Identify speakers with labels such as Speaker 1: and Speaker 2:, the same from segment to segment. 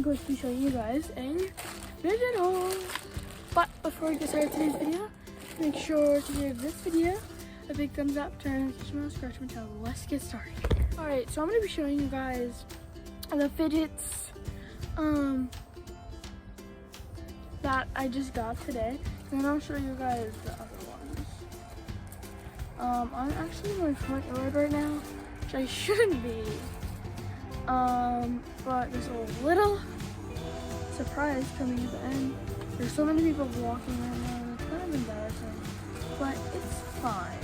Speaker 1: I'm going to be showing you guys a Fidget haul. But before we get started today's video, make sure to give this video a big thumbs up, turn on the notification, scratch my channel. Let's get started. Alright, so I'm going to be showing you guys the Fidgets that I just got today. And then I'll show you guys the other ones. I'm actually in my front yard right now, which I shouldn't be. But there's a little surprise coming at the end. There's so many people walking right now, it's kind of embarrassing, but it's fine.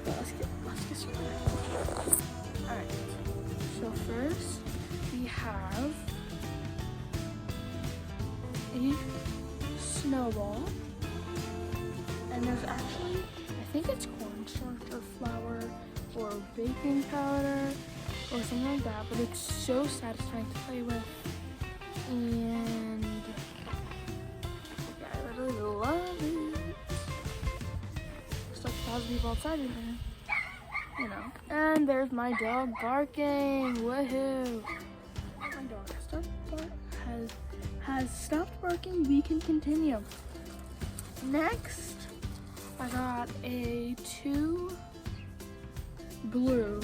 Speaker 1: Let's get started. Alright, so first we have a snowball, and there's actually, I think it's cornstarch or flour or baking powder or something like that, but it's so satisfying to play with, and yeah, I really love it. There's like 1,000 people outside in there, you know. And there's my dog barking. Woohoo! My dog has stopped barking. We can continue. Next, I got a 2 blue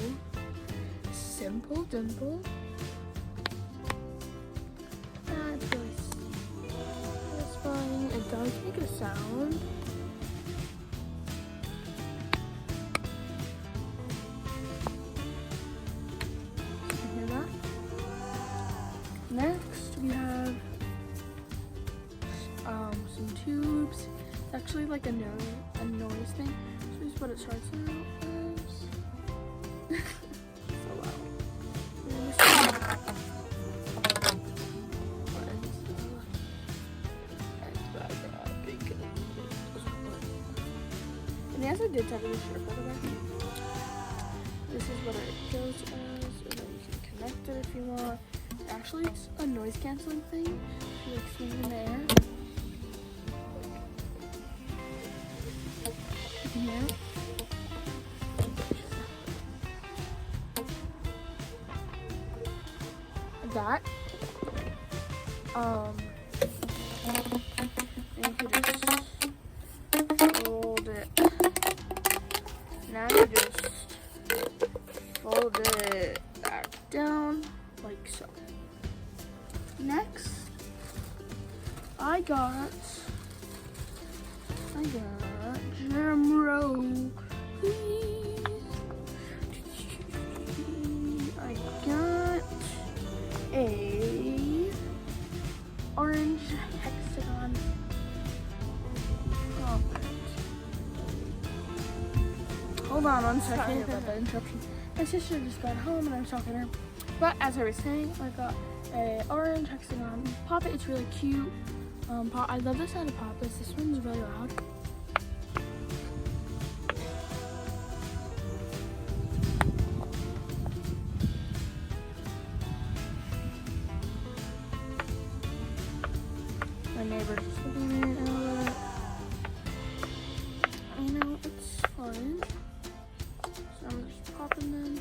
Speaker 1: simple dimple. That's really satisfying. It does make a sound. You can hear that. Next, we have some tubes. It's actually like a noise thing. So this is what it starts out as. So loud. And yes, I did tell you the shirt, by the way. This is what it goes as, and then you can connect it if you want. Actually, it's a noise canceling thing. If you like swing in the air, you can hear it. That. And you just fold it. Now you just fold it back down like so. Next, I got drum roll, please. I got a orange hexagon poppet. Hold on 1 second. Sorry about that interruption. My sister just got home and I was talking to her. But as I was saying, I got a orange hexagon poppet. It's really cute. I love the sound of poppets. This one's really loud. My neighbor's just looking at it and I know it's fun. So I'm just popping them.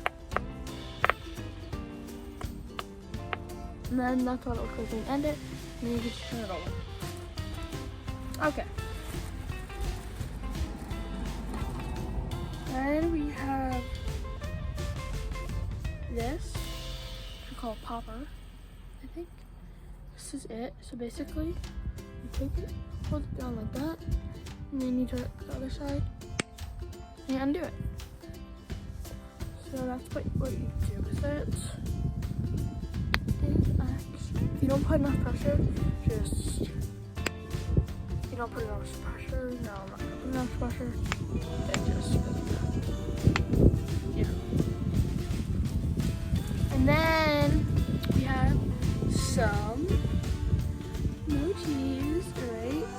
Speaker 1: And then that's what it'll click and end it. And then you can just turn it over. Okay. Then we have this, which we call popper, I think. This is it. So basically, you take it, hold it down like that, and then you turn it to the other side, and you undo it. So that's what you do with it. If you don't put enough pressure, you don't put enough pressure. No, I'm not gonna put enough pressure. It just yeah. And then we have some emojis, right?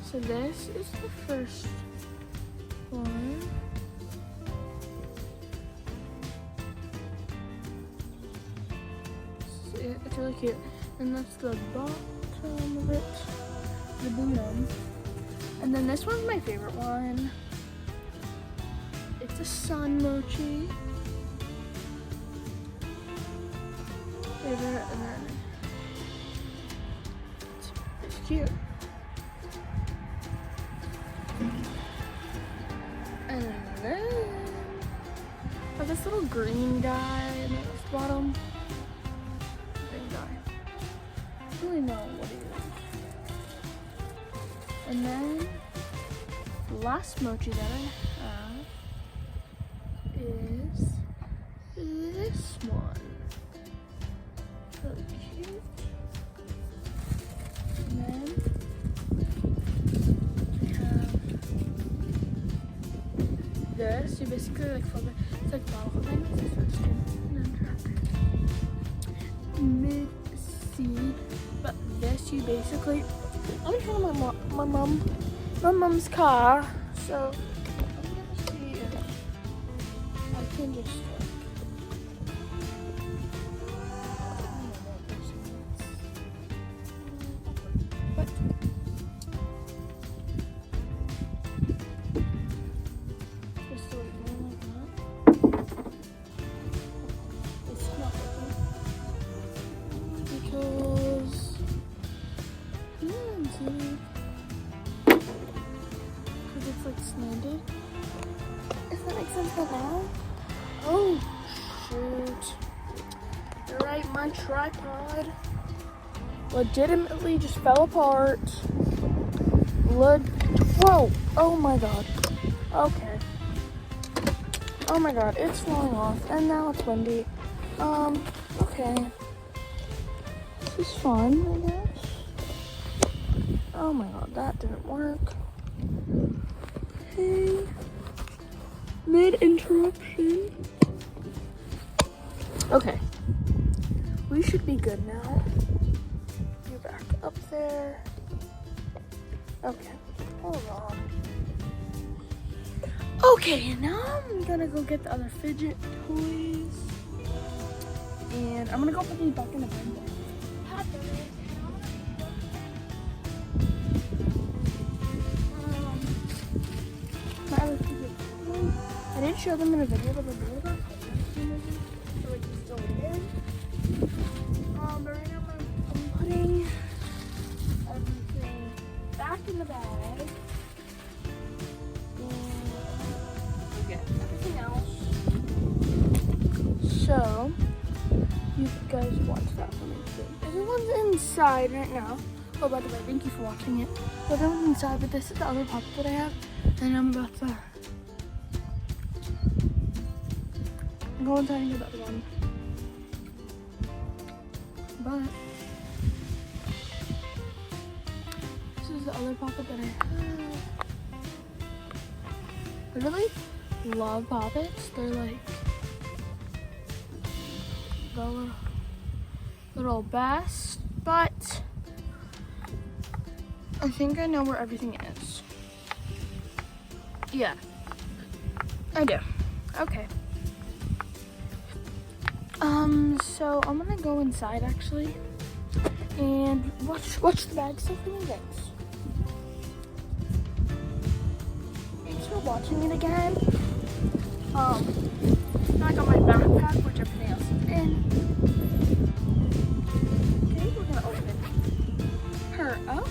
Speaker 1: So this is the first one. It's really cute. And that's the bottom of it, the blue one. And then this one's my favorite one. It's a sun mochi. favorite, and then it's cute. And then I have this little green guy in the bottom. Green guy. I don't really know what he is. And then the last mochi that I have is this one. Really cute. And then we have this. You basically like flip it. It's like bottle holding. It's the first one. And then mid C. But this you basically. I'm in front of my mom's car. So I'm gonna see if I can just. Because it's like slanted. If that makes sense for now. Oh shoot. You're right, my tripod legitimately just fell apart. Whoa! Oh my god. Okay. Oh my god, it's falling off and now it's windy. Okay. This is fun, I guess. Oh my god, that didn't work. Okay. Mid-interruption. Okay. We should be good now. You're back up there. Okay. Hold on. Okay, now I'm gonna go get the other fidget toys. And I'm gonna go put these back in the bin. My other fidget toys. I didn't show them in a video, but the video got so it's still in. But right now I'm putting everything back in the bag. And get everything else. So you guys watch that for me too. Everyone's inside right now. Oh, by the way, thank you for watching it. Everyone's inside, but this is the other pup that I have, and I'm about to go inside and get the other one. But this is the other puppet that I have. I really love puppets. They're like the little best, but I think I know where everything is. Yeah, I do. Okay. So I'm gonna go inside actually and watch the bag stuff for me, guys. Thanks for watching it again. Now I got my backpack, which everything else is in. Okay, we're gonna open her up.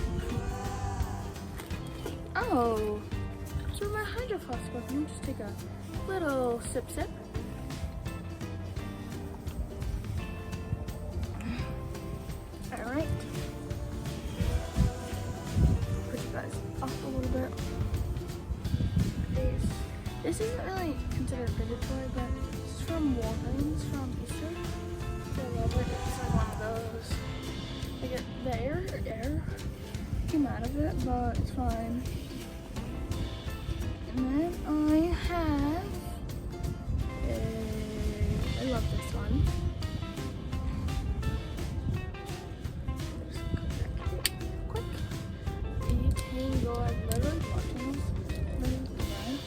Speaker 1: Oh, so my hydro flask. Let me just take a little sip. Alright. Put you guys off a little bit. This isn't really considered a fidget toy, but it's from Walgreens from Easter. I love it. It's like one of those. Like the air came out of it, but it's fine. And then I have I love this one. Quick. Tango. I'm literally watching this. They're the best.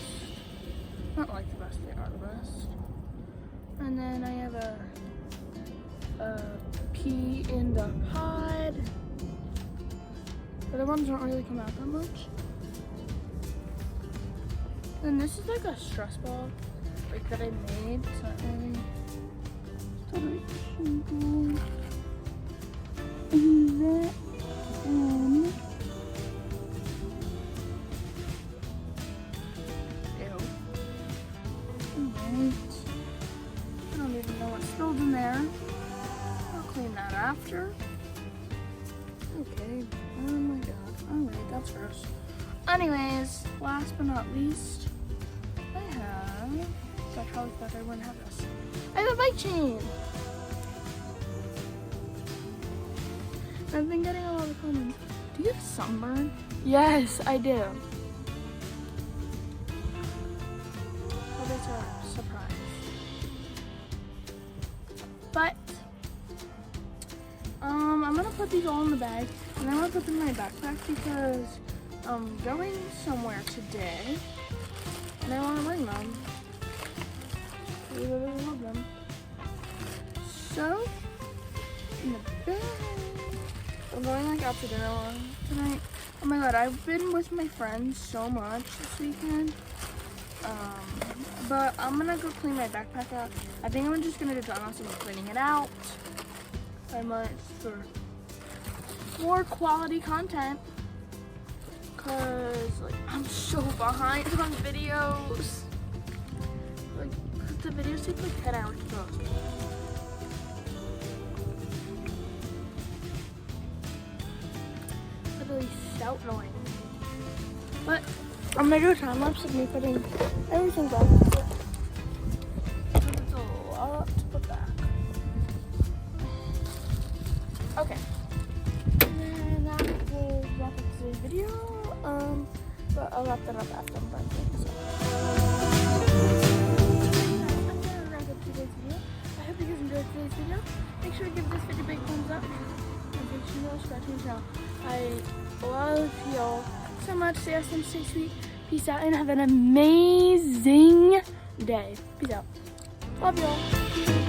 Speaker 1: Not like the best, they are the best. And then I have a pea in the pod. The other ones don't really come out that much. And this is like a stress ball, like that I made. It's not really totally simple. that ew. Alright. I don't even know what's spilled in there. I'll clean that after. Okay. Oh my god. Alright, that's gross. Anyways, last but not least, I have. I probably thought I wouldn't have this. I have a bike chain. I've been getting a lot of comments. Do you have sunburn? Yes, I do. But it's a surprise. But I'm gonna put these all in the bag, and I'm gonna put them in my backpack because I'm going somewhere today, and I want to bring them. I really love them. So, in the bag. I'm going like out to dinner tonight. Oh my god, I've been with my friends so much this weekend. But I'm gonna go clean my backpack out. I think I'm just gonna do time lapse of cleaning it out. I might for more quality content. Cause like I'm so behind on videos. Like the videos take like 10 hours to post. Literally so annoying. But I'm gonna do a time lapse of me putting everything back. It's a lot to put back. Okay. And that will wrap up today's video. But I'll wrap that up after I'm done. So. I'm gonna wrap up today's video. I hope you guys enjoyed today's video. Make sure to give this video a big thumbs up. And make sure to subscribe to my channel. I love y'all so much. Stay awesome, stay sweet. Peace out and have an amazing day. Peace out. Love y'all.